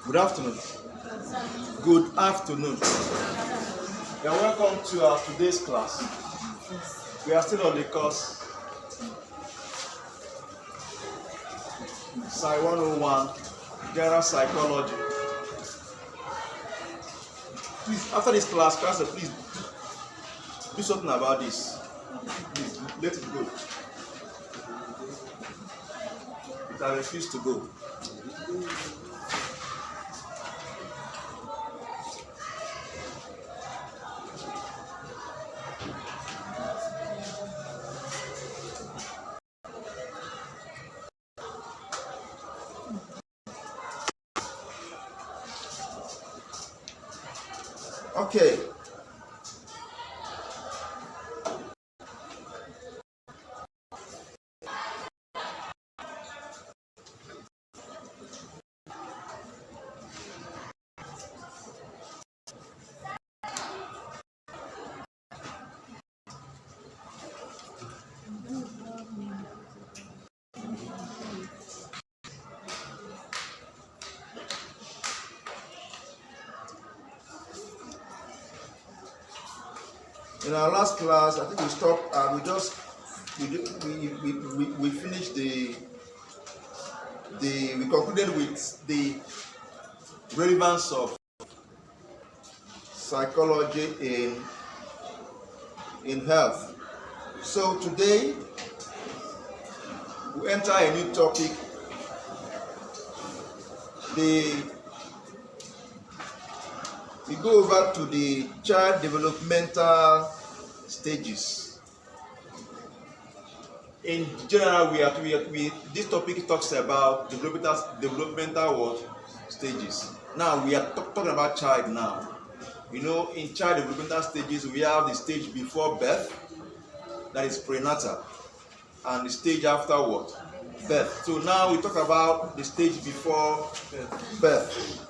Good afternoon. Good afternoon. You're welcome to our today's class. We are still on the course Psy 101, General Psychology. Please, after this class, please do something about this. Please let it go. It has refused to go. Okay. In our last class, I think we stopped and we finished we concluded with the relevance of psychology in health. So today we enter a new topic. We go over to the child developmental stages. In general, this topic talks about developmental stages. Now we are talking about child now. You know, in child developmental stages, we have the stage before birth, that is prenatal, and the stage after birth. So now we talk about the stage before birth.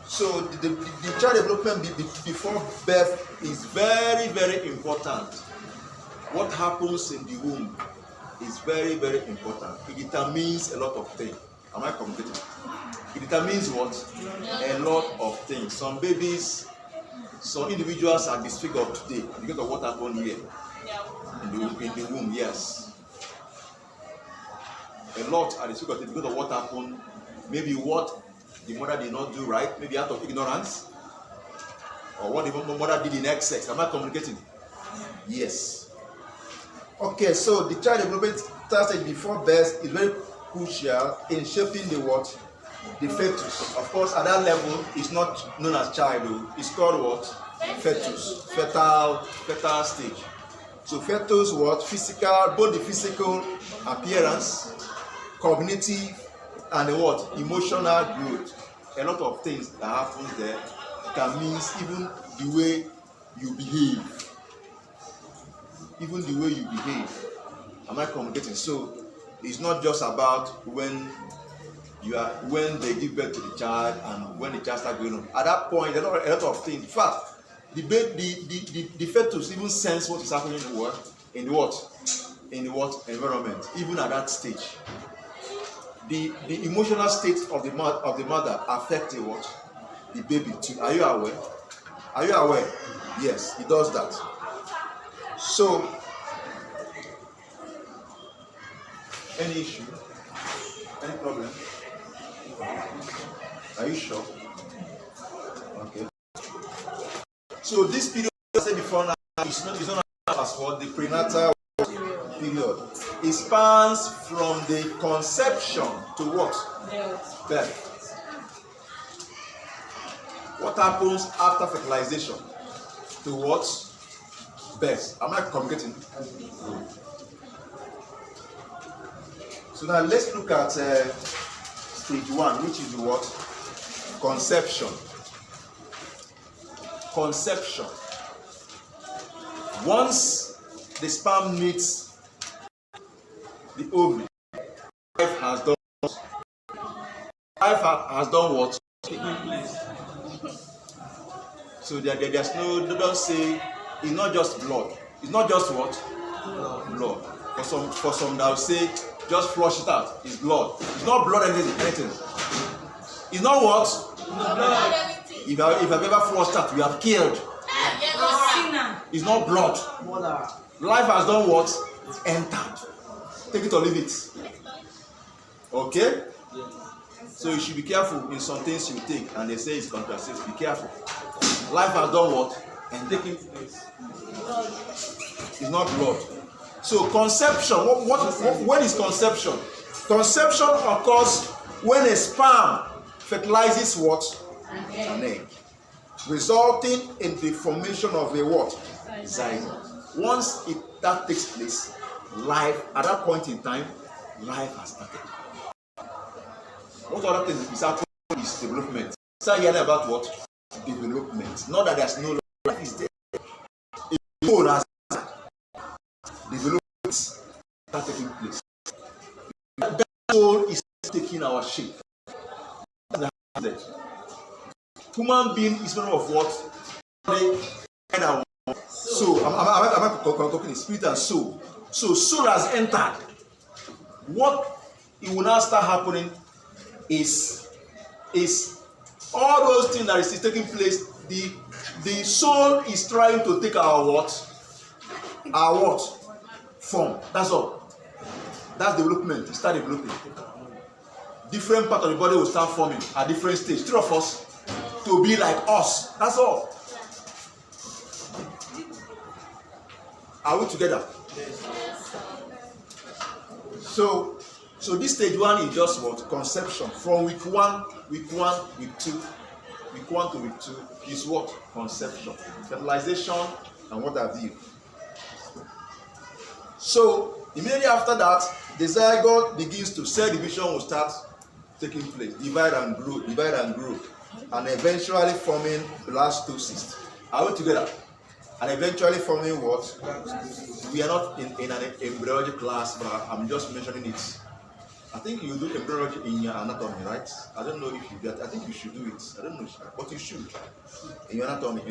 So the child development before birth is very, very important. What happens in the womb is very, very important. It determines a lot of things. Am I communicating? It determines what? A lot of things. Some babies, some individuals are disfigured today because of what happened here in the womb. Yes, a lot are disfigured because of what happened. Maybe what the mother did not do right, maybe out of ignorance, or what the mother did in excess. Am I communicating? Yes. Okay, so the child development stage before birth is very crucial in shaping the fetus. Of course, at that level, it's not known as child. It's called what? Fetus. Fetal stage. So fetus, physical, both the physical appearance, cognitive, and emotional growth. A lot of things that happens there determines even the way you behave. Am I communicating? So it's not just about when they give birth to the child and when the child starts growing up. At that point, a lot of things. In fact, the fetus even sense what is happening in the environment, even at that stage. The emotional state of the mother affects the baby too. Are you aware? Yes, it does that. So, any issue? Any problem? Are you sure? Okay. So this period I said before now is not as for the prenatal period. It spans from the conception to birth. What happens after fertilization to birth? Am I communicating? So now let's look at stage 1, which is conception. Conception. Once the sperm meets the ovary, life has done what? So there's no, don't say it's not just blood. It's not just Blood. For some that will say, just flush it out. It's blood. It's not blood anything. It's not what? Blood. If I've ever flushed out, we have killed. It's not blood. Life has done what? Entered. Take it or leave it. Okay? So you should be careful in some things you take, and they say it's contraceptive. Be careful. Life has done what? And taking place. It's not blood. So conception. When is conception? Conception occurs when a sperm fertilizes what? An egg, resulting in the formation of a what? Zygote. Once that takes place, life, at that point in time, life has started. What other things is happening is development. So you hear about what? Development. Not that there's no life is there. A soul has development start taking place. That soul is taking our shape. Human being is one of what? So I'm talking spirit and soul. So soul has entered. What it will now start happening is all those things that is taking place. The soul is trying to take our what? Our what? Form. That's all. That's development. It start developing. Different part of the body will start forming at different stage. Three of us to be like us. That's all. Are we together? So this stage one is just what? Conception. From week 1, week 2, week 1 to week 2 is what? Conception. Fertilization and what have you. So immediately after that, the zygote begins to cell division will start taking place. Divide and grow, and eventually forming blastocyst. Are we together? And eventually forming what? We are not in an embryology class, but I'm just mentioning it. I think you do embryology in your anatomy, right? I don't know if you do that. I think you should do it. I don't know, but you should. In your anatomy,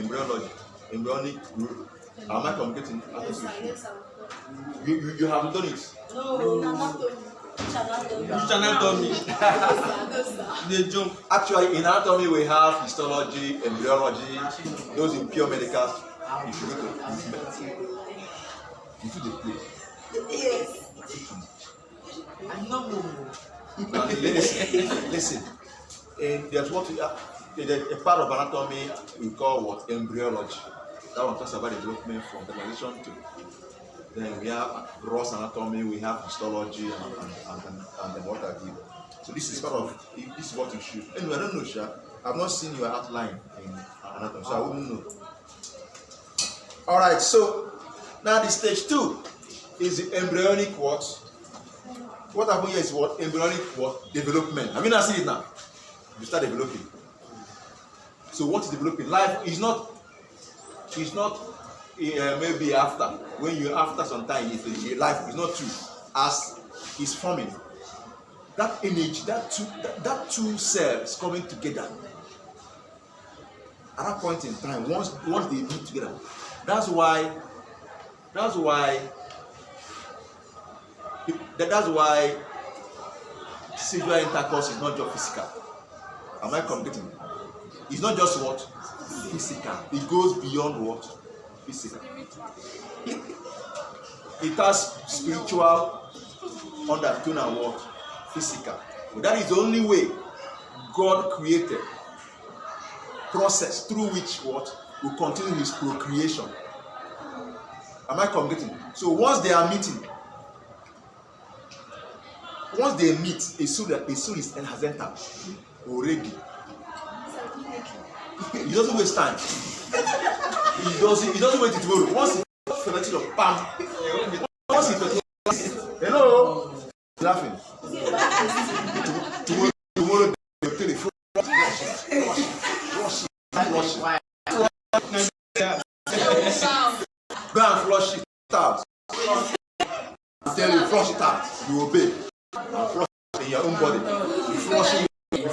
embryonic group. Am I communicating? I think you should. You haven't done it? No. Which anatomy? They jump. Actually, in anatomy we have histology, embryology, those in pure medical. You should go to into the place. Yes. I know. Listen. And there's what a part of anatomy we call what? Embryology. That one talks about development from fertilization to. Then we have gross anatomy, we have histology, and then what have you. So this is part of this is what you should. Anyway, I don't know, Sha. I've not seen your outline in anatomy, so I wouldn't know. Alright, so now the stage 2 is the embryonic what? What happened here is what? Embryonic what? Development. Have you not seen it now? You start developing. So what is developing? Life is not maybe after, when you after some time, life is not true as is forming. That image, that two cells coming together at that point in time, once they meet together, that's why sexual intercourse is not just physical. Am I communicating? It's not just what? Physical. It goes beyond what? Physical. It has spiritual undertone and what? Physical. But that is the only way God created process through which what will continue his procreation. Am I communicating? So once they are meeting, once they meet, a soul has entered already. He doesn't waste time. He doesn't wait tomorrow. Once he fertilizes your palm, once he fertilizes, hello, laughing. Tomorrow they'll tell you flush it. Go and flush it out. I tell you, flush it out. You obey. And flush it in your own body. You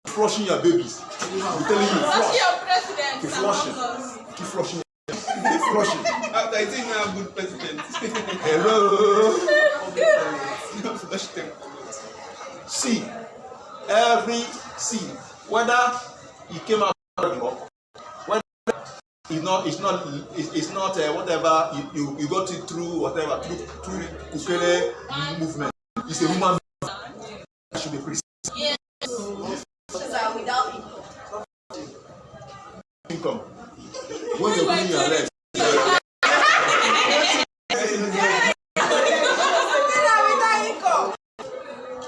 flushing your babies. I'm telling you, flush. Keep flushing. Keep flushing. flushing. After I think I'm a good president. Hello. Flush them. See, whether he came out or whether it's not whatever you got it through whatever through Kukele movement. It's a human being that should be priest. Yes. Without Income. When you're putting your legs.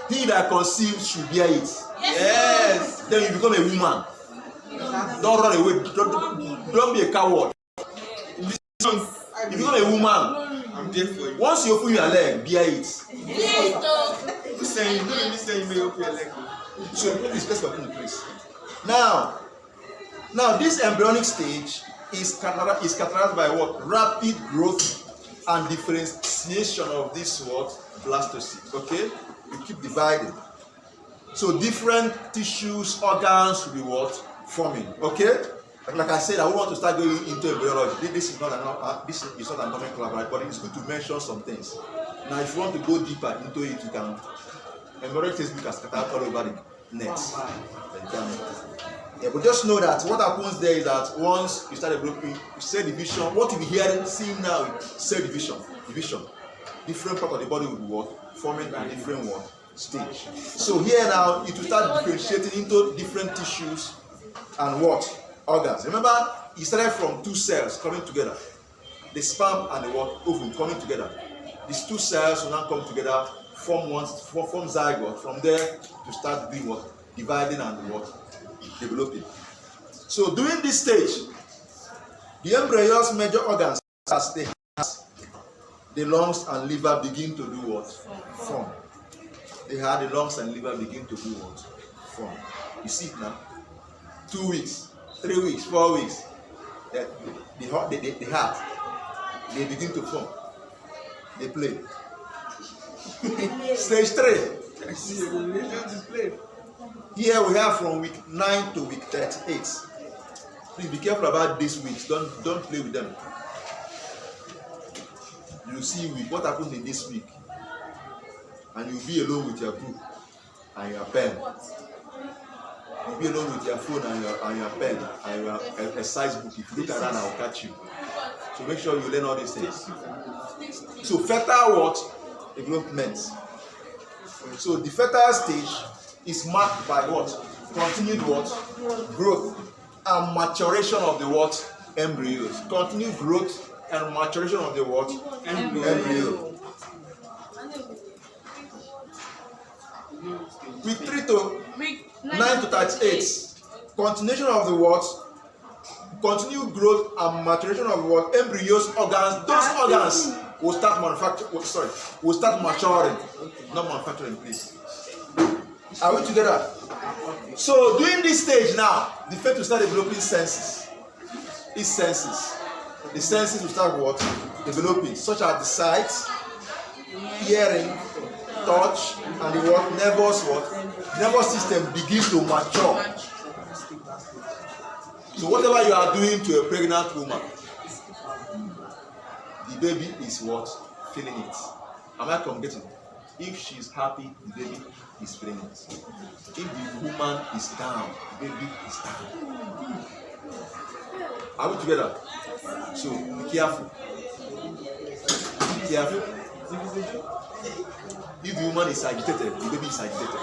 He that conceives should bear it. Yes. Then you become a woman. Don't run away. Don't be a coward. You become a woman. I'm there for you. Once you open your leg, bear it. Who's saying you don't really say you may open your leg? So you put this place back in place. Now this embryonic stage is characterized by what? Rapid growth and differentiation of this what? Blastocyst. Okay? You keep dividing. So different tissues, organs will be what? Forming. Okay? Like I said, I want to start going into embryology. This is not an common club, right? But it's good to mention some things. Now, if you want to go deeper into it, you can. Embryology textbook has scattered all over the net. Yeah, but just know that what happens there is that once you start developing cell division, what you'll be seeing now is cell division. Different part of the body will be what? Forming a different what? Stage. So here now, it will start differentiating into different tissues and what? Organs. Remember, it started from two cells coming together. The sperm and the what? Ovum coming together. These two cells will now come together, form zygote. From there, to start doing what? Dividing and what? Developing. So during this stage, the embryo's major organs, as the heart, the lungs and liver begin to do what? Form. The heart, the lungs and liver begin to do what? Form. You see it now? 2 weeks, 3 weeks, 4 weeks. The heart, they begin to form. They play. Stage 3. I see your relationship display. Here we have from week 9 to week 38. Please be careful about these weeks. Don't play with them. You see what happens in this week, and you'll be alone with your book and your pen. You'll be alone with your phone and your pen and your exercise book. If you look around, I'll catch you. So make sure you learn all these things. So fetal what? Development. So the fetal stage is marked by what? Continued what? Growth and maturation of the what? Embryos. Continued growth and maturation of the what? Embryo. Week 3 to 9 to 38. Continuation of the what? Continued growth and maturation of what? Embryos, organs. Those organs will start will start maturing. Not manufacturing, please. Are we together? So during this stage now, the fetus will start developing senses. Its senses. The senses will start what? Developing, such as the sight, hearing, touch, and the what? Nervous system begins to mature. So whatever you are doing to a pregnant woman, the baby is what? Feeling it. Am I communicating? If she is happy, the baby is feeling it. If the woman is down, the baby is down. Are we together? So be careful. Be careful. If the woman is agitated, the baby is agitated.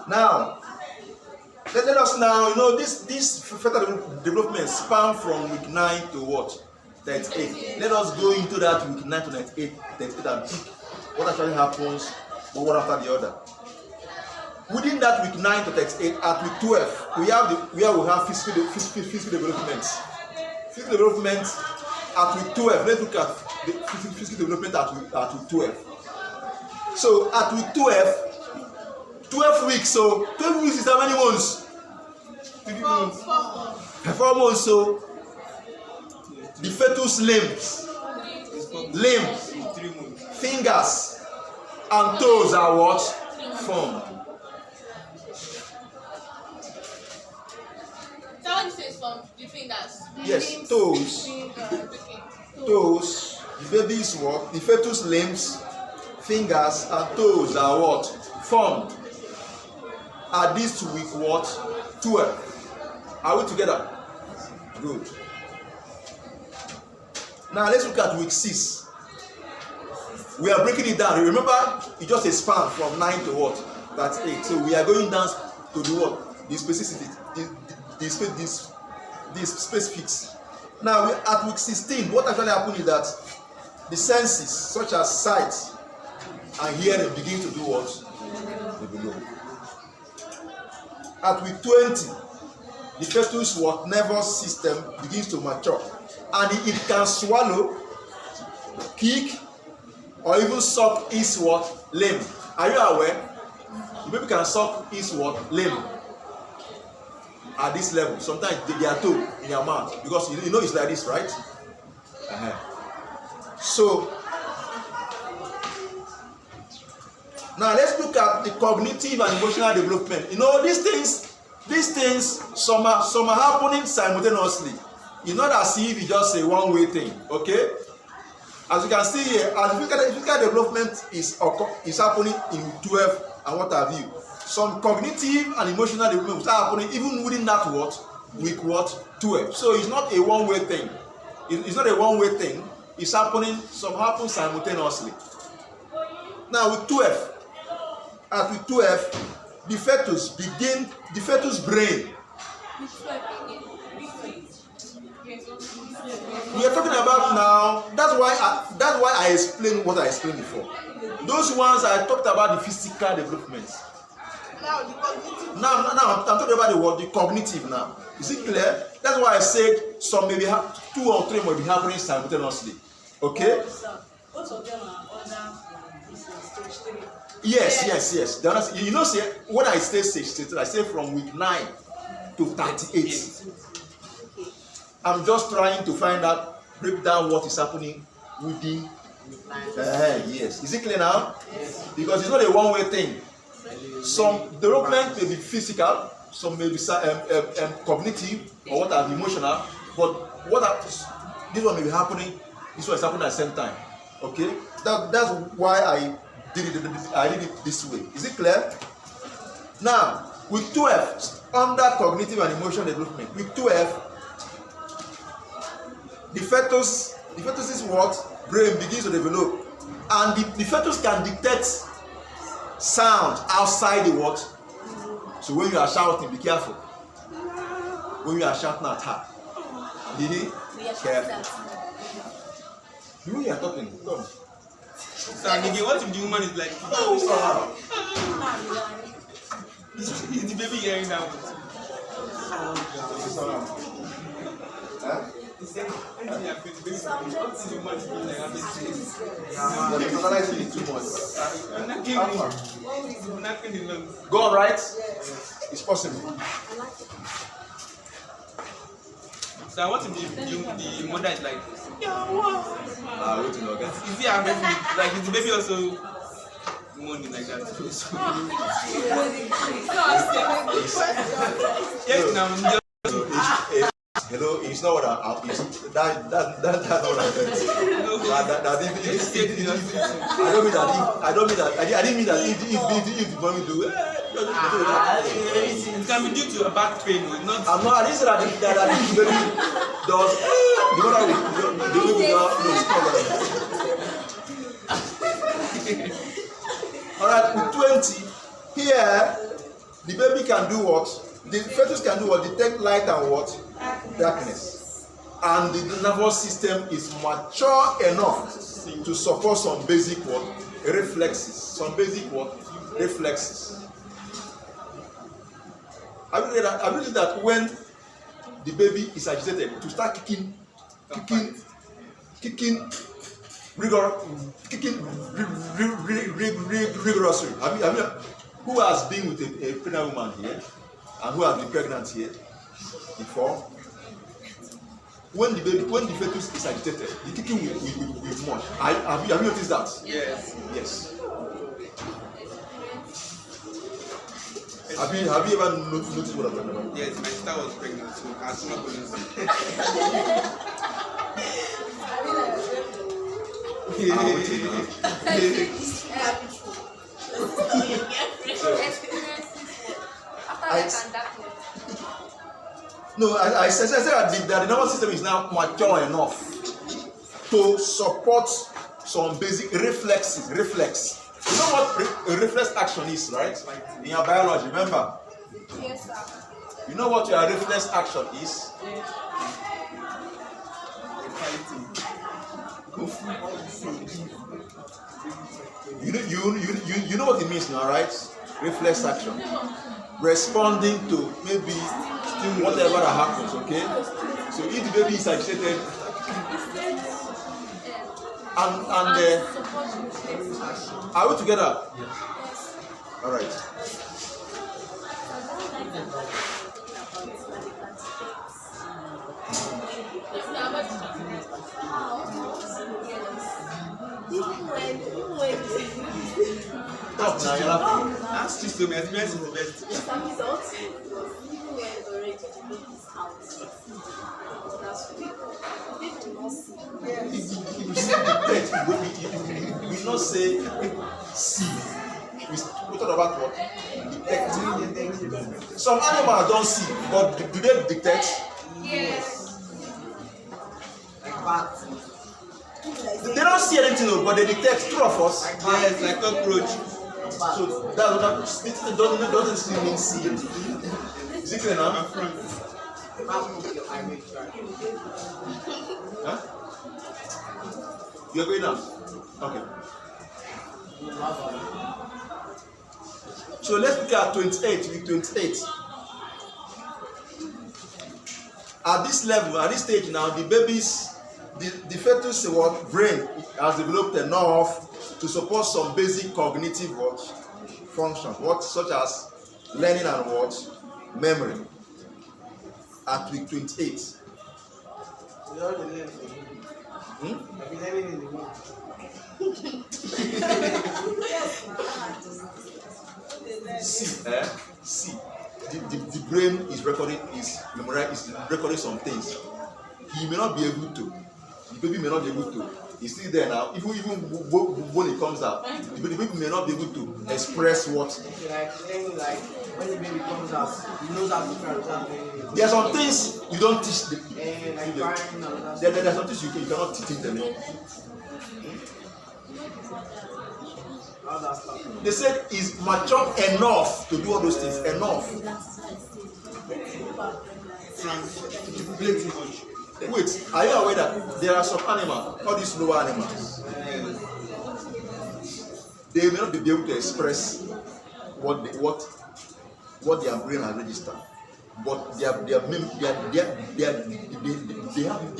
Now, let us now, this fetal development span from week 9 to what? 38. Let us go into that week 9 to 38 and pick what actually happens, one after the other. Within that week 9 to 38, at week 12, we have physical development. Physical development at week 12. Let's look at the physical development at week 12. So at week 12 weeks. So 12 weeks is how many months? 3 months. 4 months. So the fetus limbs, fingers, and toes are what? Formed. when you say it's from the fingers. Yes, Limbs, toes. okay. Toes. The baby's what? The fetus limbs, fingers, and toes are what? Formed. Are these to week what? 12. Are we together? Good. Now let's look at week 6. We are breaking it down. Remember, it's just a span from 9 to what? That's 8. So we are going down to the what? The specificity, the specifics. Now at week 16, what actually happened is that the senses, such as sight and hearing, begin to do what? Develop. At week 20, the fetus what nervous system begins to mature, and it can swallow, kick, or even suck its what? Limb. Are you aware? The baby can suck its what? Limb. At this level, sometimes they are toe in your mouth, because you know it's like this, right? So now let's look at the cognitive and emotional development. You know, these things some are happening simultaneously. It's not as if it's just a one-way thing. Okay, as you can see here, as physical development is happening in 12 and what have you. Some cognitive and emotional development are happening even within that what? Week what? 12. So it's not a one-way thing. It's not a one-way thing. It's happening, some happen simultaneously. Now week 12. At week 12, the fetus brain. We are talking about now, that's why I explained what I explained before. Those ones I talked about the physical development. Now I'm talking about the word, the cognitive now. Is it clear? That's why I said some maybe 2 or 3 may be happening simultaneously. Okay? Both of them are under stage 3. Yes. You know, say when I say stage 3, I say from week 9 to 38. I'm just trying to break down what is happening within. Yes. Is it clear now? Yes. Because it's not a one-way thing. Some development may be physical, some may be cognitive, or what are emotional. But this one may be happening. This one is happening at the same time. Okay, that's why I did it this way. Is it clear? Now, week 12, under cognitive and emotional development, week 12, the fetus's what? Brain begins to develop, and the fetus can detect sound outside the what? So when you are shouting, be careful. When you are shouting at her, be careful. The way you are talking, come. So again, what if the woman is like, is the baby hearing that? Go on, right? It's possible. So what if the mother is like, Waiting, okay. is he a baby? Like, is the baby also moaning like that? Yes, now. Hello, it's not what I that's not what I meant. I don't mean that. I didn't mean that. If the mommy do, it can be due to a back pain, not. I didn't say that the baby does. The baby does. All right, with 20 here, the baby can do what? The fetus can do what? Detect light and what? Darkness. And the nervous system is mature enough to support some basic what? Reflexes. Some basic what? Reflexes. I believe that when the baby is agitated, to start kicking rigorously. Who has been with a pregnant woman here and who has been pregnant here before? When the fetus is agitated, the kicking will much. Have you noticed that? Yes. Yes. Have you ever noticed what I'm talking about? Yes, my sister was pregnant, so I was not going to see. No, I said that the nervous system is now mature enough to support some basic reflexes. Reflex. You know what a reflex action is, right? In your biology, remember? Yes, sir. You know what your reflex action is? You know what it means now, right? Reflex action. Responding to maybe whatever that happens, okay? So if the baby is agitated and are we together? Yes. All right. Talk now, you're laughing. Ask you to my experience is the best. If you see the text, we will not say see. We talk about what? Detect. Some animals don't see, but do they detect? Yes. Like bats. They don't see anything, but they detect. True of us. Yes, like cockroach. So that's what doesn't still mean see. Is it clear now? My friend. Huh? You agree now? Okay. So let's look at 28, week 28. At this level, at this stage now, the baby's, the fetus brain has developed enough to support some basic cognitive functions, such as learning and memory. At week 28. See, the brain is recording some things. He may not be able to. The baby may not be able to. He's still there now. Even when it comes out, the baby may not be able to express what. Like when the baby comes out, he knows how to cry. There are some things you don't teach them. Like crying and There are some things you cannot teach them. all that stuff. They said he's mature enough to do all those things. Enough. Wait, are you aware that there are some animals, all these lower animals, they may not be able to express what their brain has registered, but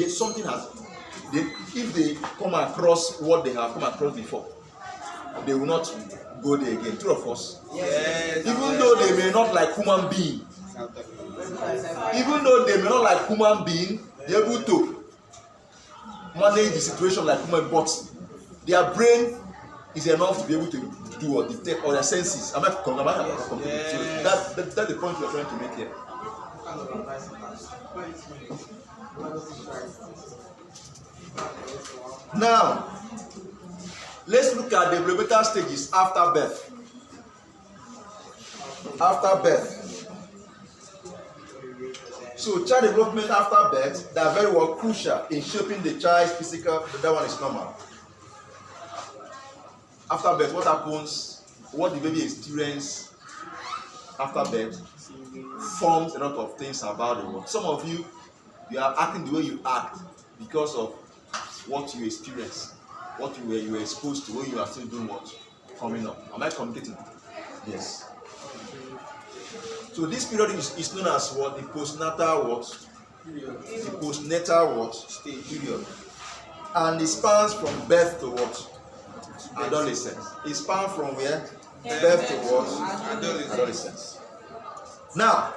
something has. If they come across what they have come across before, they will not go there again. True of us. Yes. Even though they may not like human being, they're able to manage the situation like human, but their brain is enough to be able to do or detect, or their senses. Am I complete? Yes. So that's the point we are trying to make here. Now, let's look at the developmental stages after birth. After birth. So, child development after birth, they are very well crucial in shaping the child's physical. That one is normal. After birth, what happens? What the baby experiences after birth forms a lot of things about the world. Some of you are acting the way you act because of what you experience, what you were exposed to, when you are still doing what? Coming up. Am I communicating? Yes. So this period is known as what? The postnatal what? The postnatal what? Stage period. And it spans from birth to what? Adolescence. It spans from where? Birth to what? Adolescence. Now,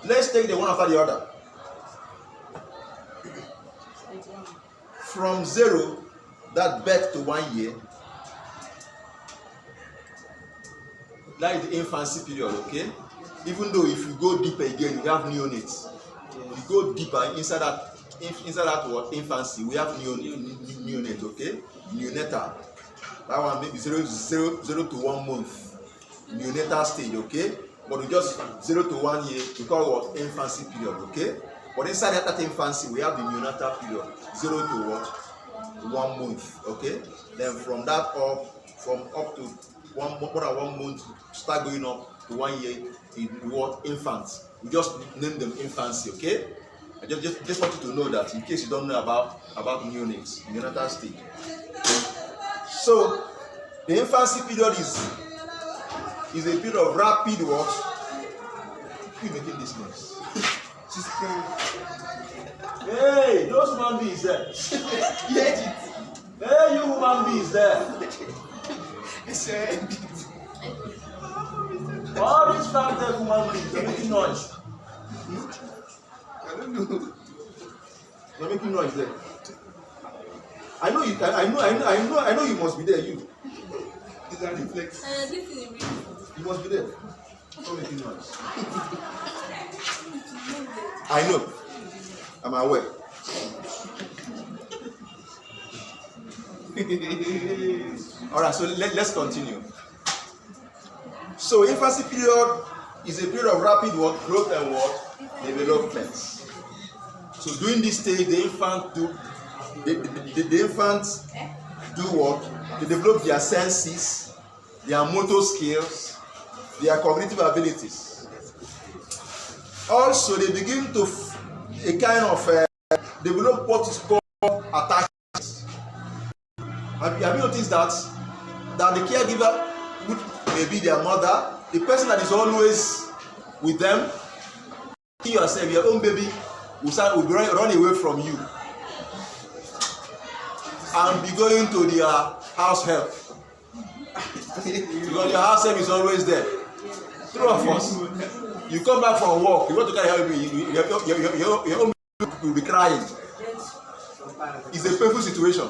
let's take the one after the other. From 0, that birth to 1 year, That is the infancy period, okay? Even though if you go deeper again, you have neonates. You go deeper inside that word infancy, we have neonate, okay? Neonatal. That one maybe 0 to 1 month. Neonatal stage, okay? But we just 0 to 1 year, we call it what? Infancy period, okay? But inside that infancy, we have the neonatal period, 0 to what? 1 month, okay? Then from that from up to more than 1 month, start going up to 1 year, in what? Infants. We just name them infancy, okay? I just want you to know that in case you don't know about neonates, neonatal stage. So the infancy period is a period of rapid what? Who is making this noise? Hey, those human beings there. Hey, you human beings there. All these fat human beings are making noise. I don't know. They're making noise there. I know you must be there, you. These are reflex. This is real. You must be there. Stop making noise. I know. I'm aware. Alright, so let's continue. So infancy period is a period of rapid growth and development. So during this stage, the infants do what? They develop their senses, their motor skills, their cognitive abilities. Also, they begin to develop what is called attachment. Have you noticed that the caregiver, which may be their mother, the person that is always with them, you yourself, your own baby, will run away from you and be going to their house help. Because your house help is always there. True of us. You come back from work, you want to carry help, your own baby will be crying. It's a painful situation.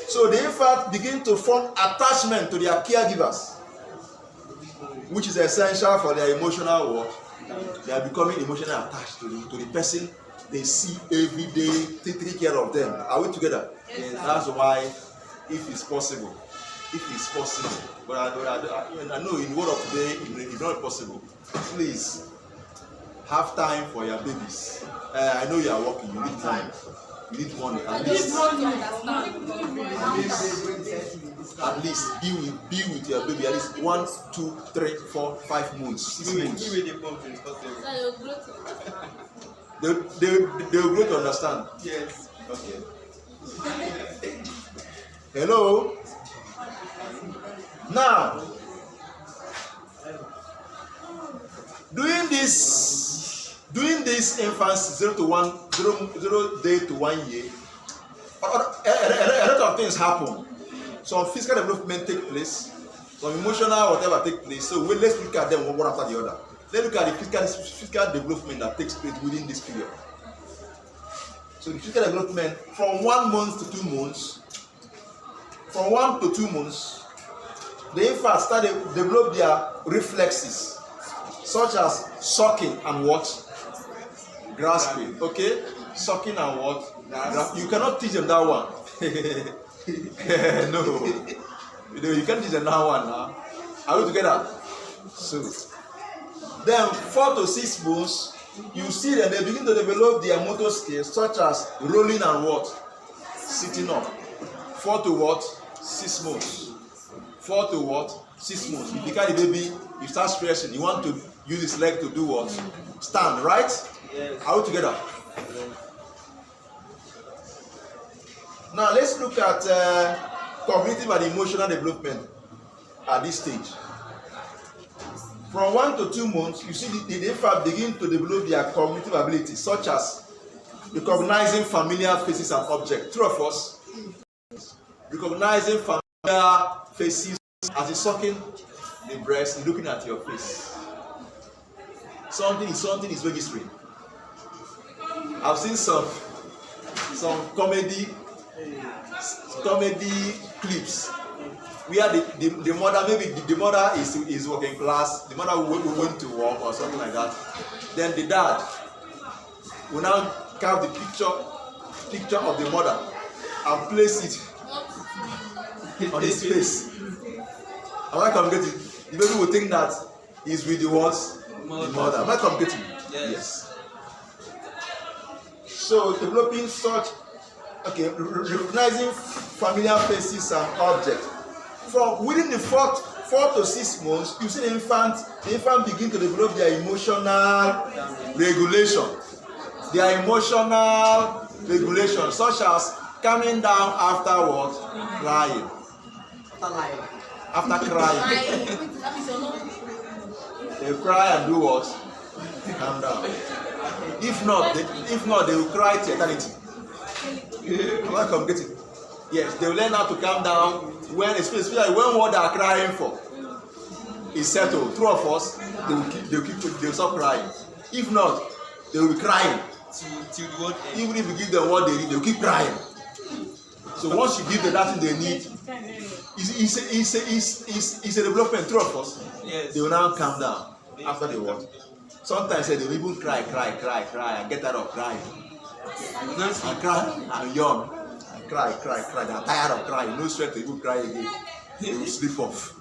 So the infant begin to form attachment to their caregivers, which is essential for their emotional work. They are becoming emotionally attached to the person they see every day, take care of them. Are we together? Yes. That's why, if it's possible, but I know in the world of today, it's not possible. Please have time for your babies. I know you are working, you need time. You need money. At least be with your baby at least 1, 2, 3, 4, 5 months, 6 months. They will grow to understand. Yes. Okay. Hello. Now, doing this infancy 0 day to 1 year, a lot of things happen. Some physical development take place, some emotional whatever take place. So let's look at them one after the other. Let's look at the physical development that takes place within this period. So the physical development from 1 month to 2 months, from 1 to 2 months, the infants start to develop their reflexes, such as sucking and what? Grasping. Okay? Sucking and what? You cannot teach them that one. No. You can't teach them that one now. Are we together? So then 4 to 6 months, you see that they begin to develop their motor skills, such as rolling and what? Sitting up. 4 to what? 6 months. 4 to what? 6 months. If you carry the baby, you start stressing. You want to use his leg to do what? Stand, right? Yes. Are we together? Now let's look at cognitive and emotional development at this stage. From 1 to 2 months, you see the infant begin to develop their cognitive abilities, such as recognizing familiar faces and objects. True of us. Recognizing familiar faces as he's sucking the breast and looking at your face. Something is registering. I've seen some comedy clips where the mother, maybe the mother is working class, the mother went to work or something like that. Then the dad will now carve the picture of the mother and place it on his face. Am I communicating? The baby will think that he's with the what? The mother. Am I communicating? Yes. So developing such, recognizing familiar faces and objects. From within the 4 to 6 months, you see the infant begin to develop their emotional regulation. Their emotional regulation, such as calming down afterwards, crying. After crying. They cry and do what? Calm down. If not, they will cry to eternity. Am I communicating? Yes, they will learn how to calm down when, especially when what they are crying for is settled. True of us, they will stop crying. If not, they will be crying. Even if you give them what they need, they will keep crying. So once you give them that thing they need, it's a development. True of us, yes. They will now calm down after they what. Sometimes they will even cry and get out of crying. And cry and yawn and cry. They are tired of crying. No strength to even cry again. They will sleep off.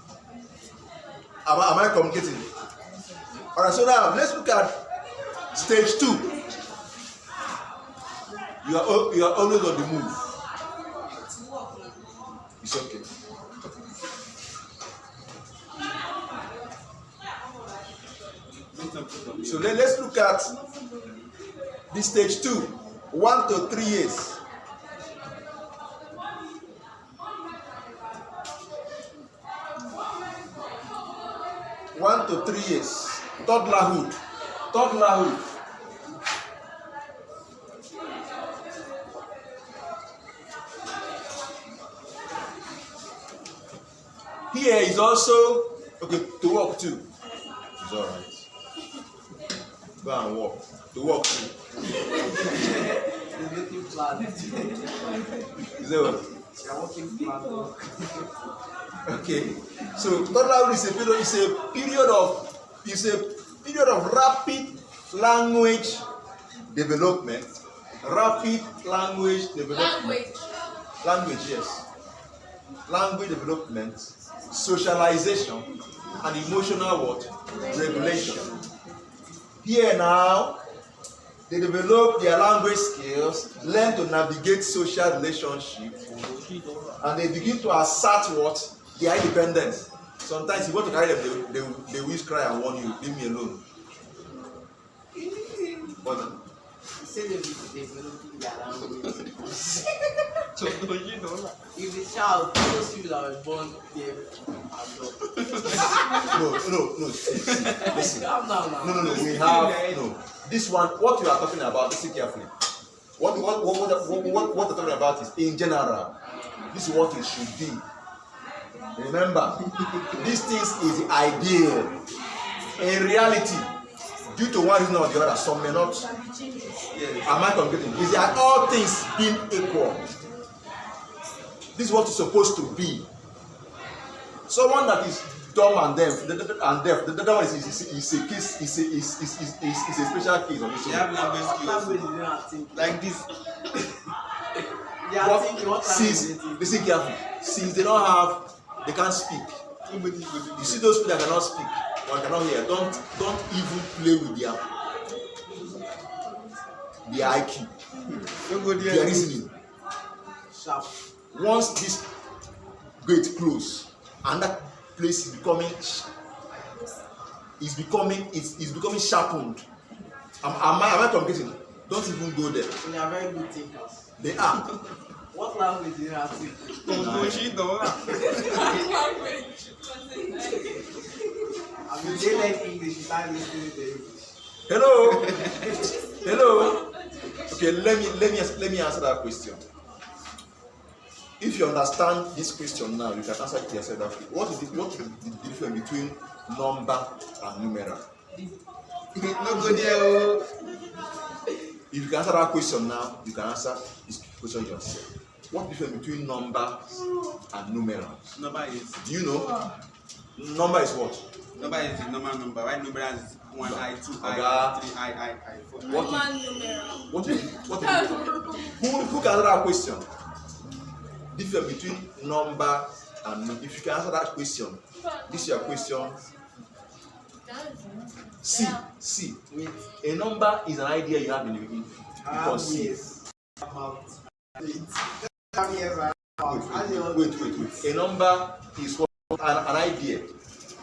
Am I communicating? Alright, so now let's look at stage 2. You are always on the move. It's okay. So let's look at this stage 2, 1 to 3 years. Toddlerhood. Here is also to walk too. It's all right. Go and walk. To walk too. Is that what? Okay. So toddlerhood is a period of rapid language development. Language, yes. Language development, socialization, and emotional what? Regulation. Here now, they develop their language skills, learn to navigate social relationships, and they begin to assert what? Their independence. Sometimes you want to carry them, they will cry and warn you, leave me alone. But say they developing their language. If the child, those people that were born deaf and No. Listen. No. We have this one. What you are talking about, listen carefully. What we're talking about is in general. This is what it should be. Remember, these things is the ideal. In reality, due to one reason or the other, some may not. Am I communicating? Is that all things being equal? This is what it's supposed to be. Someone that is dumb and deaf, the other one is a case, is a special case of They have language skills like this. Listen carefully. Since they don't have, they can't speak. You see those people that cannot speak or cannot hear, don't even play with their IQ. Their reasoning. Once this gate close and that place is becoming sharpened. Am I communicating? Don't even go there. They are very good thinkers. They are. What language do you have to? I mean, they learn English without listening to English. Hello. Okay, let me answer that question. If you understand this question now, you can answer it yourself. What is the difference between number and numeral? If you can answer that question now, you can answer this question yourself. What difference between numbers and numerals? Number is Do you know? Number is what? number is the normal number. Right? Numerals is 1 I, 2 Oga. I, 3 I, 4. Roman numeral. What who can answer that question? Difference between number and number. If you can answer that question, this is your question. See. A number is an idea you have in the beginning. You conceive. Wait. A number is what an idea.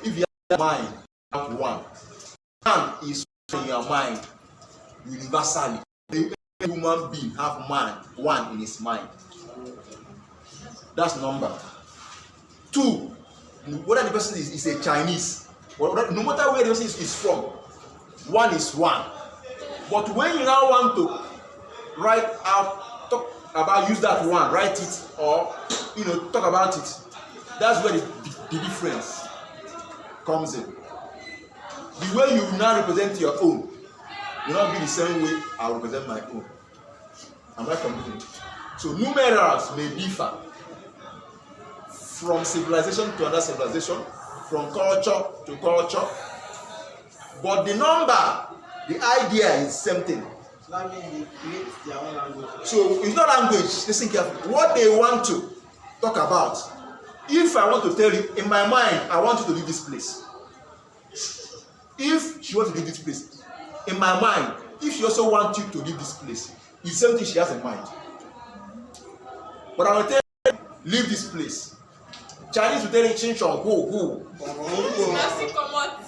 If you have mind, you have one. One is in your mind universally. Every human being have mind, one in his mind. That's number. Two, whether the person is a Chinese, no matter where the person is from, one is one. But when you now want to write out, talk about, use that one, write it, or talk about it, that's where the difference comes in. The way you now represent your own will not be the same way I represent my own. Am I complete? So numerals may differ from civilization to another civilization, from culture to culture, but the number, the idea is the same thing. So that means they create their own language. So it's not language. Listen carefully. What they want to talk about. If I want to tell you, in my mind, I want you to leave this place. If she wants to leave this place, in my mind, if she also wants you to leave this place, it's the same thing she has in mind. But I will tell you, leave this place. Chinese will tell you, change on go.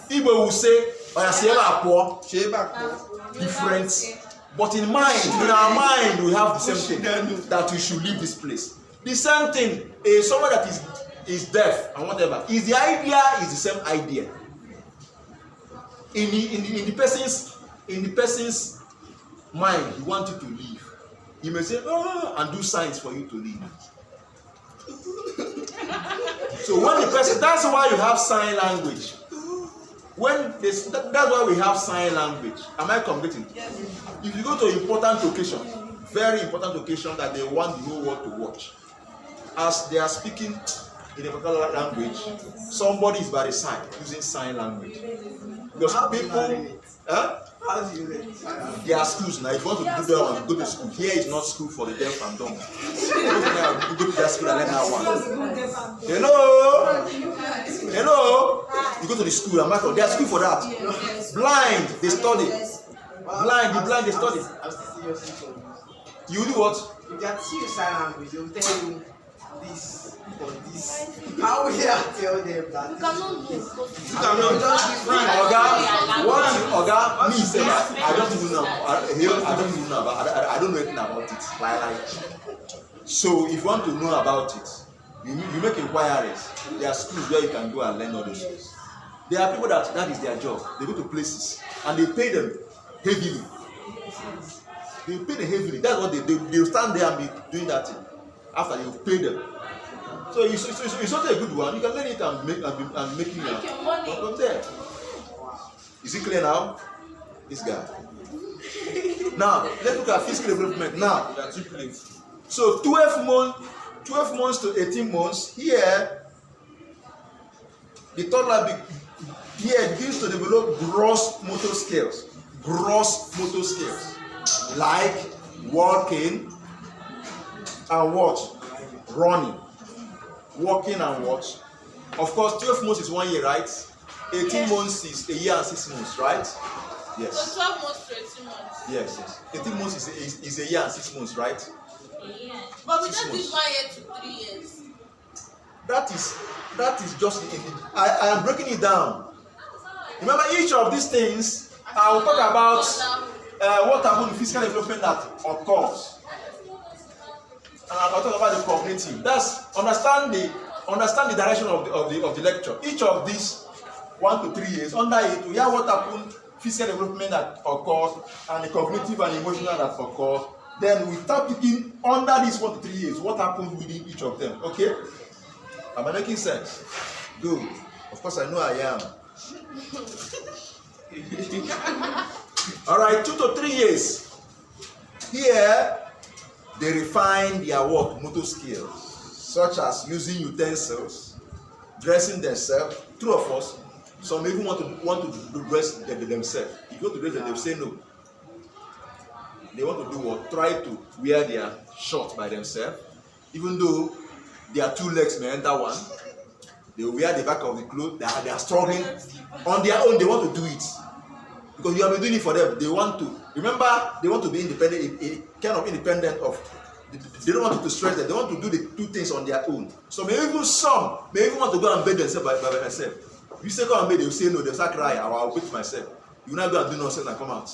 Igbo will say, different. But in our mind, we have the same thing, that we should leave this place. The same thing is someone that is deaf and whatever. Is the idea is the same idea. In the person's mind, he wants you to leave. He may say, and do signs for you to leave. So when the person, that's why you have sign language. That's why we have sign language. Am I completing? Yes. If you go to an important occasion, very important occasion that they want the whole world to watch, as they are speaking in a particular language, somebody is by the side using sign language. Because people, there are schools now. If you want to do that one, go to school. Here is not school for the deaf and dumb. Go to that school and learn that one. Hello. You go to the school and there are school for that. Blind, they study. The blind, they study. You do what? If they are teaching sign language, they will tell you this or this. How will I tell them that? You cannot do. You cannot just Oga, me say I don't even know. I don't know anything about it. Like. So if you want to know about it, you make inquiries. There are schools where you can go and learn all those things. There are people that is their job. They go to places and they pay them heavily. They pay them heavily. That's what they stand there and be doing that thing after you pay them. So it's not a good one. You can learn it and make it from there. Is it clear now? This guy. Now let's look at physical development. Now, so 12 months to 18 months. Here, the toddler begins to develop gross motor skills. Like walking and what? Running. Walking and what? Of course, 12 months is 1 year, right? 18 months is a year and 6 months, right? Yes. So 12 months to 18 months. Yes. 18 months is a year and 6 months, right? Yeah. But we just did 1 year to 3 years. That is just I am breaking it down. Remember, each of these things I will talk about what happened in physical development that occurs. And I'll talk about the cognitive. That's understand the direction of the lecture. Each of these 1 to 3 years, under it, we have what happened, physical development that occurs, and the cognitive and emotional that occurs. Then we start picking under these 1 to 3 years, what happens within each of them. Okay? Am I making sense? Good. Of course, I know I am. All right, 2 to 3 years. Here, They refine their what? Motor skills, such as using utensils, dressing themselves. True of us, some even want to dress themselves. If you go to dress them, they'll say no. They want to do what? Try to wear their shorts by themselves, even though their two legs may enter one. They wear the back of the clothes. They are struggling on their own. They want to do it because you have been doing it for them. They want to. Remember, they want to be independent, kind of independent of. They don't want you to stress them. They want to do the two things on their own. So maybe even some may even want to go and bathe themselves by themselves. You say go and bathe, they will say no. They'll start crying. I'll bathe myself. You now go and do nonsense and come out.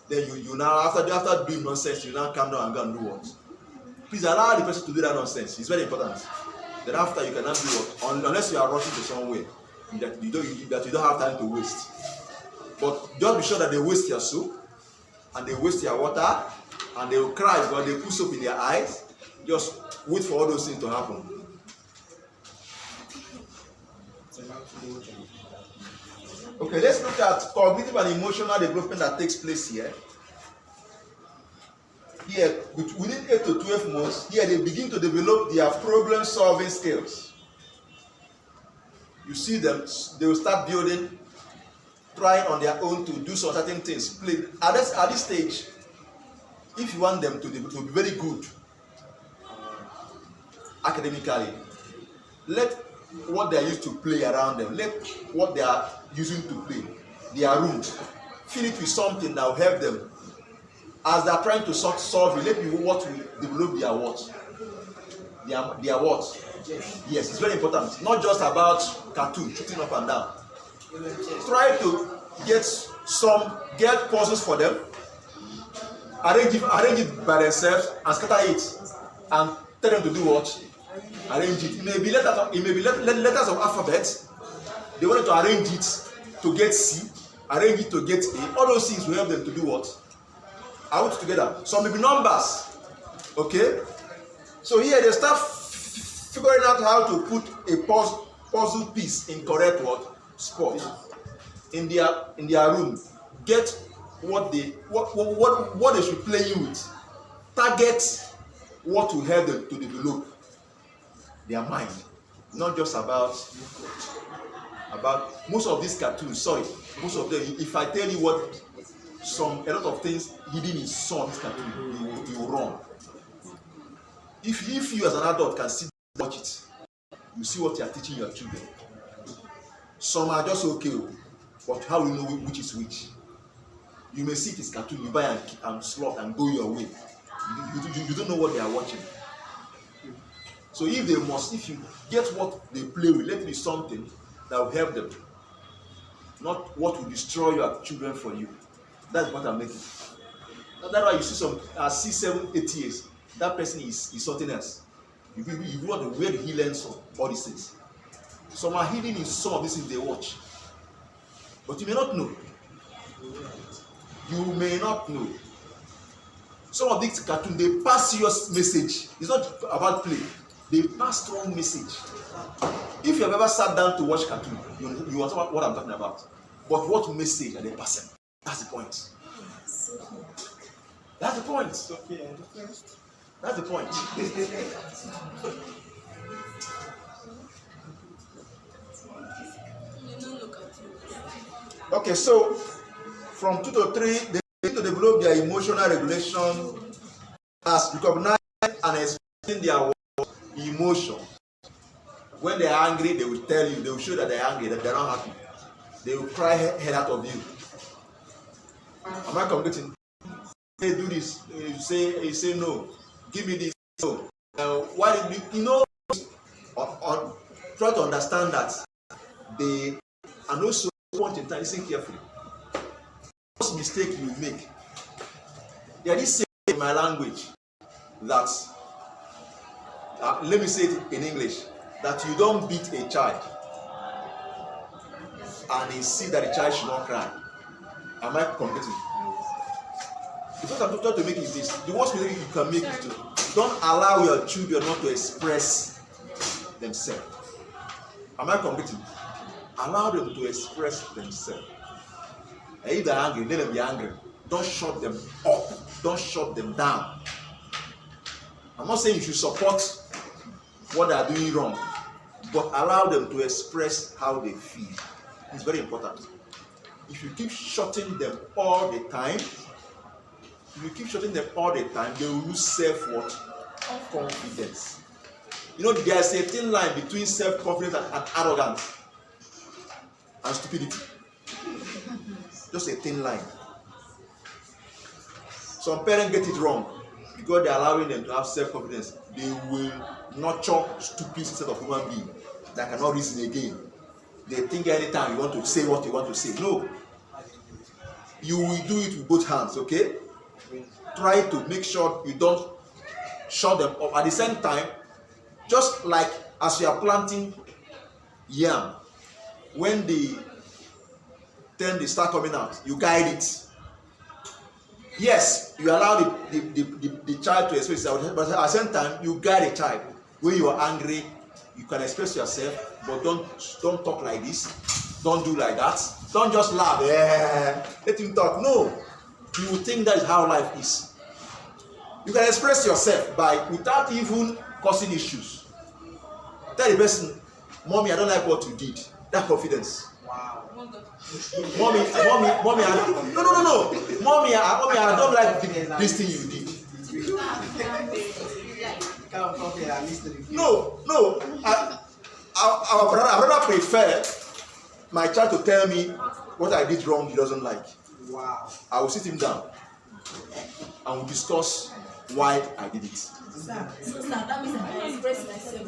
Then you now after doing nonsense, you now calm down and go and do what? Please allow the person to do that nonsense. It's very important. Then after you cannot do what? Unless you are rushing to somewhere that you don't have time to waste. But just be sure that they waste your soap and they waste your water and they will cry because they put soap in their eyes. Just wait for all those things to happen. Okay, let's look at cognitive and emotional development that takes place here. Here, within 8 to 12 months, here they begin to develop their problem-solving skills. You see them, they will start building, trying on their own to do some certain things. Play. At this stage, if you want them to be very good academically, let what they are used to play around them, let what they are using to play, their room, fill it with something that will help them. As they are trying to solve it, let me what will develop their what? Their what? Yes, it's very important. Not just about cartoon, shooting up and down. Try to get puzzles for them, arrange it by themselves, and scatter it, and tell them to do what? Arrange it. It may be letters of alphabet. They want to arrange it to get C, arrange it to get A. All those things will help them to do what? I want it together. Some may be numbers. Okay? So here they start figuring out how to put a puzzle piece in correct what? Spot. In their room. Get what they should play with. Target what will help them to develop their mind. Not just about most of these cartoons, most of them, if I tell you what a lot of things hidden in some of this cartoon, you will run. If you as an adult can sit and watch it, you see what you are teaching your children. Some are just okay, but how do you know which is which? You may see this cartoon, you buy and slot and go your way. You don't know what they are watching. So if you get what they play with, let it be something that will help them, not what will destroy your children for you. That's what I'm making. That's why you see some 6, 7, 8 years, that person is something else. You want to where he learns all these things. Some are hidden in some of these things they watch, but you may not know. You may not know. Some of these cartoons, they pass serious message. It's not about play. They pass strong message. If you have ever sat down to watch cartoon, you understand what I'm talking about. But what message are they passing? That's the point. That's the point. That's the point. Okay, so from 2 to 3, they need to develop their emotional regulation as recognizing and expressing their emotion. When they are angry, they will tell you, they will show that they are angry, that they are not happy. They will cry head out of you. Am I communicating? Hey, do this. You say no. Give me this. No. Why did you know? Try to understand that they and also point in time. Listen carefully. First mistake you make. There is saying in my language that let me say it in English, that you don't beat a child and insist that the child should not cry. Am I communicating? The first I'm trying to make is this: the worst mistake you can make is to don't allow your children not to express themselves. Am I communicating? Allow them to express themselves. And if they're angry, let them be angry. Don't shut them up. Don't shut them down. I'm not saying you should support what they are doing wrong, but allow them to express how they feel. It's very important. If you keep shutting them all the time, they will lose self-confidence. You know, there's a thin line between self-confidence and arrogance and stupidity. Just a thin line. Some parents get it wrong because they're allowing them to have self-confidence. They will nurture stupid set of human beings that cannot reason again. They think anytime you want to say what you want to say. No. You will do it with both hands, okay? Try to make sure you don't shut them up. At the same time, just like as you are planting yam, when they start coming out, you guide it. Yes, you allow the child to express itself, but at the same time, you guide a child. When you are angry, you can express yourself, but don't talk like this. Don't do like that. Don't just laugh. Let him talk. No, you will think that is how life is. You can express yourself without even causing issues. Tell the person, "Mommy, I don't like what you did." That confidence. Wow. Mommy, no. Mommy, I don't like this thing you did. No. I'd rather prefer my child to tell me what I did wrong he doesn't like. Wow. I will sit him down and we'll discuss why I did it. So that means I can express myself.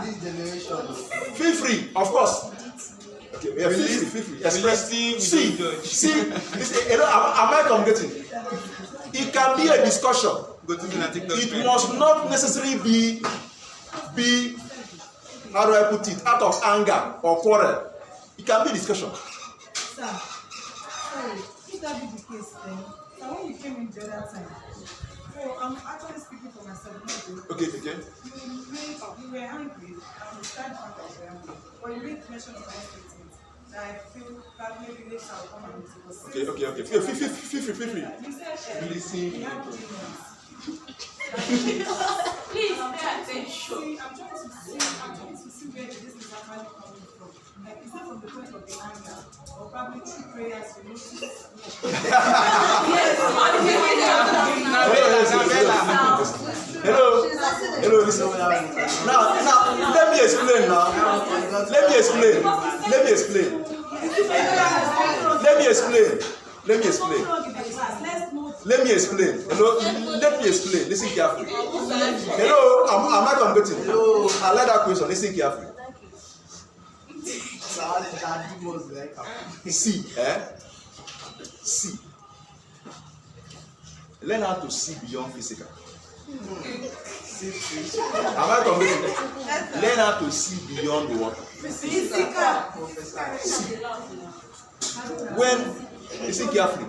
This generation. Feel free, of course. Okay, yeah, feel free. Express. See, am I communicating? It can be a discussion. It must not necessarily be how do I put it, out of anger or quarrel. It can be a discussion. Sir, sorry, if that be the case then, so when you came in the other time, so I'm actually speaking for myself. Okay. You were angry, and you started back of the angry, but you didn't mention my statement that I feel that maybe later I'll come and meet you. Okay. Feel free. You said, Listen. we have demons. Please pay attention. See, I'm trying to see where this is actually coming from. Like, is it from the point of the anger, or probably through prayers, you notice? Hello, listen. Now, let me explain. Let me explain. Listen carefully. Hello, am I communicating? Hello, I like that question. Listen carefully. See. Learn how to see beyond physical. Am I communicating? Learn how to see beyond the water. Listen carefully.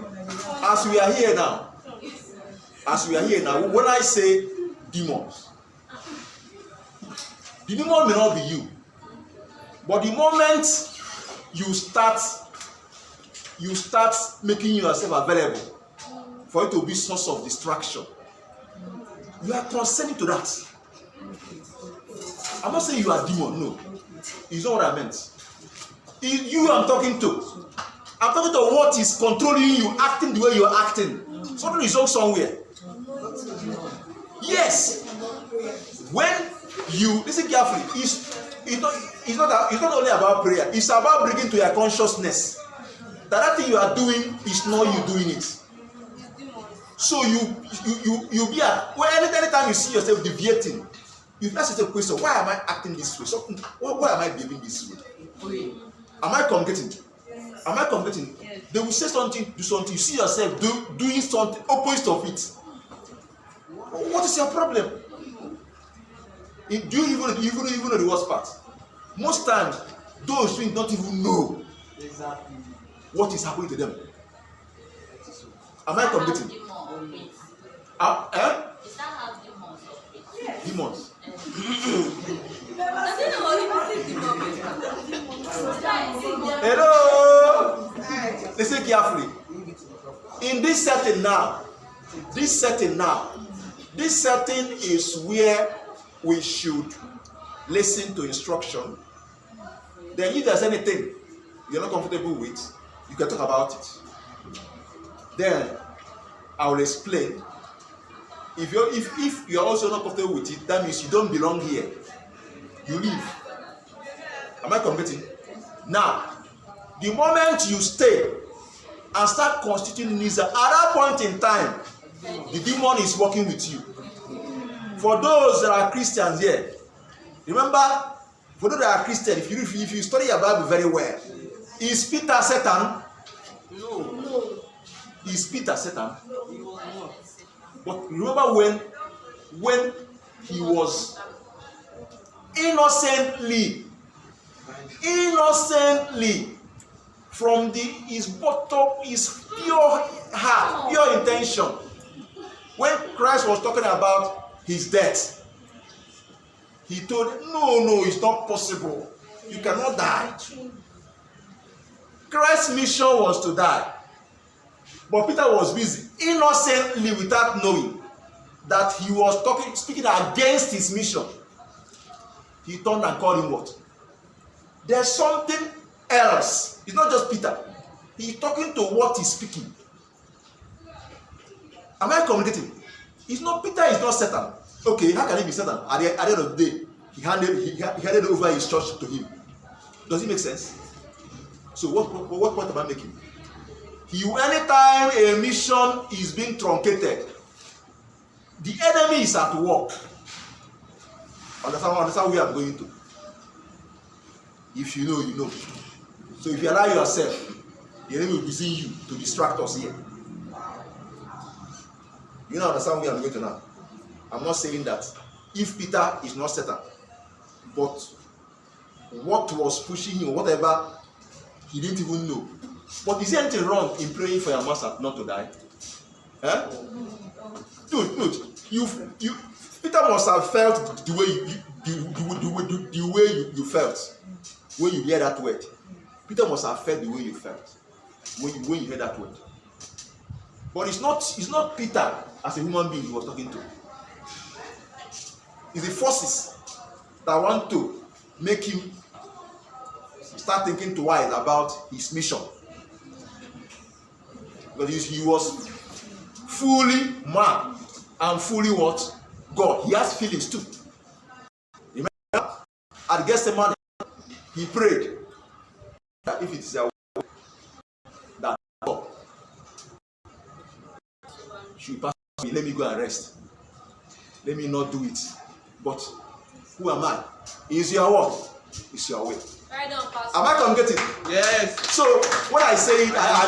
As we are here now, when I say demons, the demon may not be you, but the moment you start making yourself available for it to be source of distraction, you are consenting to that. I'm not saying you are demon, no. It's not what I meant. You I'm talking to. I'm talking to what is controlling you, acting the way you are acting. Something is wrong somewhere. Yes. When you listen carefully, it's not only about prayer. It's about bringing to your consciousness that thing you are doing is not you doing it. So you be at anytime you see yourself deviating, you ask yourself a question: why am I acting this way? Why am I behaving this way? Am I communicating? Yes. They will say something, do something. You see yourself doing something opposite of it. What is your problem? Do you even know the worst part? Most times, those things don't even know Exactly. what is happening to them. Am I communicating? Is that how demons operate? Demons. Hello. Listen carefully. In this setting now, This setting is where we should listen to instruction. Then if there's anything you're not comfortable with, you can talk about it. Then I will explain. If you're also not comfortable with it, that means you don't belong here. You leave. Am I committing? Now, the moment you stay and start constituting needs, at that point in time, the demon is working with you. For those that are Christians here, remember, for those that are Christians, if you study your Bible very well, is Peter Satan? No. Is Peter Satan? He was not. But remember when he was innocently from his bottom, his pure heart, pure intention, when Christ was talking about his death, he told him, no, it's not possible. You cannot die. Christ's mission was to die. But Peter was busy, innocently, without knowing that he was speaking against his mission. He turned and called him what? There's something else. It's not just Peter. He's talking to what he's speaking. Am I communicating? It's not Peter, is not Satan. Okay, how can he be Satan? At the end of the day, he handed over his church to him. Does it make sense? So what point am I making? Anytime a mission is being truncated, the enemy is at work. Understand where I'm going to? If you know, you know. So if you allow yourself, the enemy will be using you to distract us here. You now understand where I'm going to now? I'm not saying that if Peter is not Satan, but what was pushing him, whatever, he didn't even know. But is there anything wrong in praying for your master not to die? Eh? Dude, Peter must have felt the way you felt when you hear that word. Peter must have felt the way you felt when you hear that word. But it's not Peter as a human being he was talking to. It's the forces that want to make him start thinking twice about his mission. Because he was fully man and fully what? God. He has feelings too. Remember, at Gethsemane, he prayed that if it is a will that God should pass me, let me go and rest. Let me not do it. But who am I? Is your word? It's your will. Right on, Pastor. Am I communicating? Yes. So when I say it, I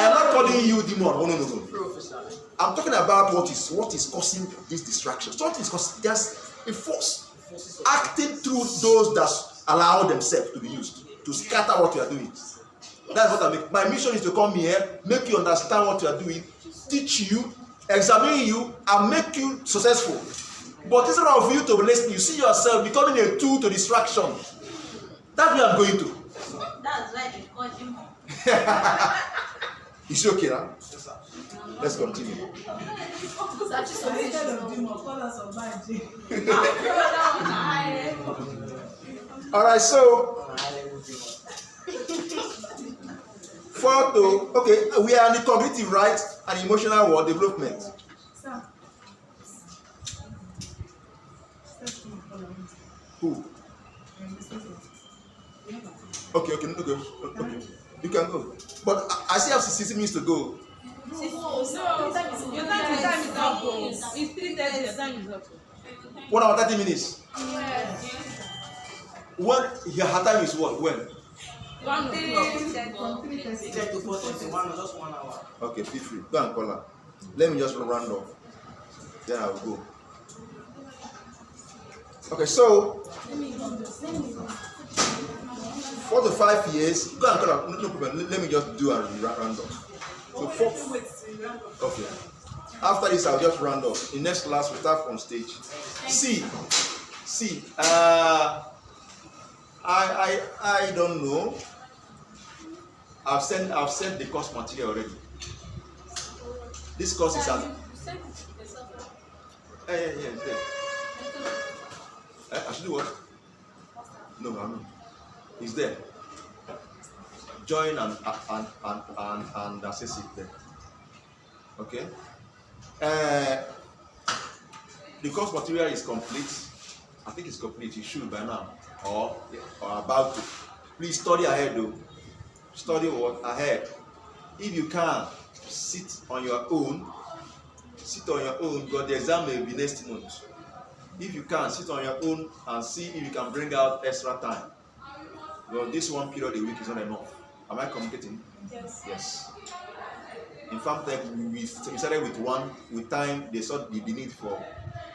am not calling you demon. No. Professor. I'm talking about what is causing this distraction. So what is causing? There's a force acting through those that allow themselves to be used to scatter what you are doing. That's what I mean. My mission is to come here, make you understand what you are doing, teach you, examine you, and make you successful. But instead of you to listen, you see yourself becoming a tool to distraction. That's where I'm going to. That's why they call him. Is it okay now? Let's continue. Instead of demon, call us a magic. All right, so we are in the cognitive, right, and emotional world development. Sir. Who? Okay. You can go. But I still have 60 minutes to go. Your time is up. It's 3:30. Your time is up. 1 hour 30 minutes. When her time is what? When? 1 o'clock. From 3:30 to 4:31, just 1 hour. Okay, feel free. Go and call her. Let me just round off. Then I'll go. Okay, so 4 to 5 years. Go and call her. No problem. Let me just do a round off. So 4. Okay. After this, I'll just round off. In next class, we start on stage. See. I don't know. I've sent the course material already. This course is Yeah, it's there. I should do what? No, I'm not. It's there. Join and access it there. Okay. The course material is complete. I think it's complete. You should by now, or about to. Please study ahead, though. Study what ahead. If you can, sit on your own. Sit on your own, because the exam may be next month. If you can, sit on your own and see if you can bring out extra time. Well, this one period a week is not enough. Am I communicating? Yes. Yes. In fact, we started with one. With time, they saw the need for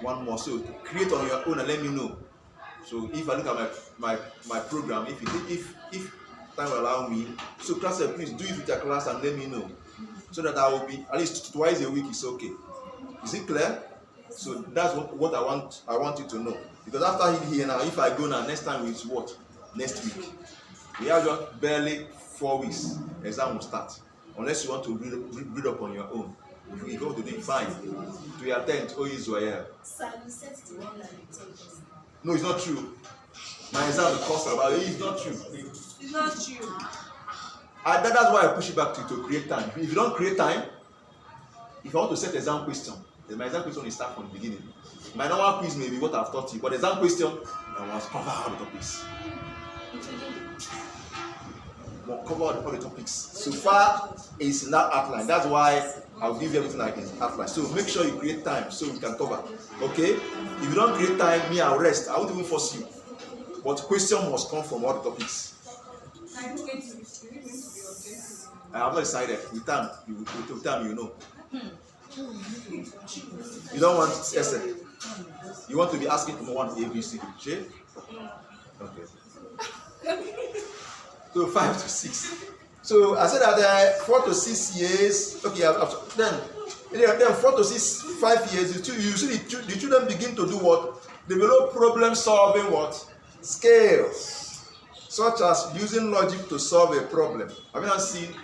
one more. So create on your own and let me know. So if I look at my program, if time will allow me, so class, please do it with your class and let me know, so that I will be at least twice a week is okay. Is it clear? So that's what I want you to know. Because after here now, if I go now, next time is what? Next week. We have just barely 4 weeks. Exam will start. Unless you want to read up on your own. If you go to do it, fine. To your tent, Israel. Sir, you said the one that you take. No, it's not true. My exam will cost about it. It's not true. It's not true. That's why I push it back to you to create time. If you don't create time, if I want to set exam question, then my exam question will start from the beginning. My normal quiz may be what I've taught you, but the exam question, I must cover all the topics. Cover all the topics. So far, it's in that outline. That's why I'll give you everything like in outline. So make sure you create time so we can cover. Okay? If you don't create time, me, I'll rest. I won't even force you. But question must come from all the topics. I'm going to be objective. I have not decided. With time, you know. You don't want essay. You want to be asking for one ABC. Shey? Okay. So 5 to 6. So I said that 4 to 6 years. Okay, then 4 to 6, 5 years. You see the children begin to do what? Develop problem solving what? Skills, such as using logic to solve a problem. Have you not seen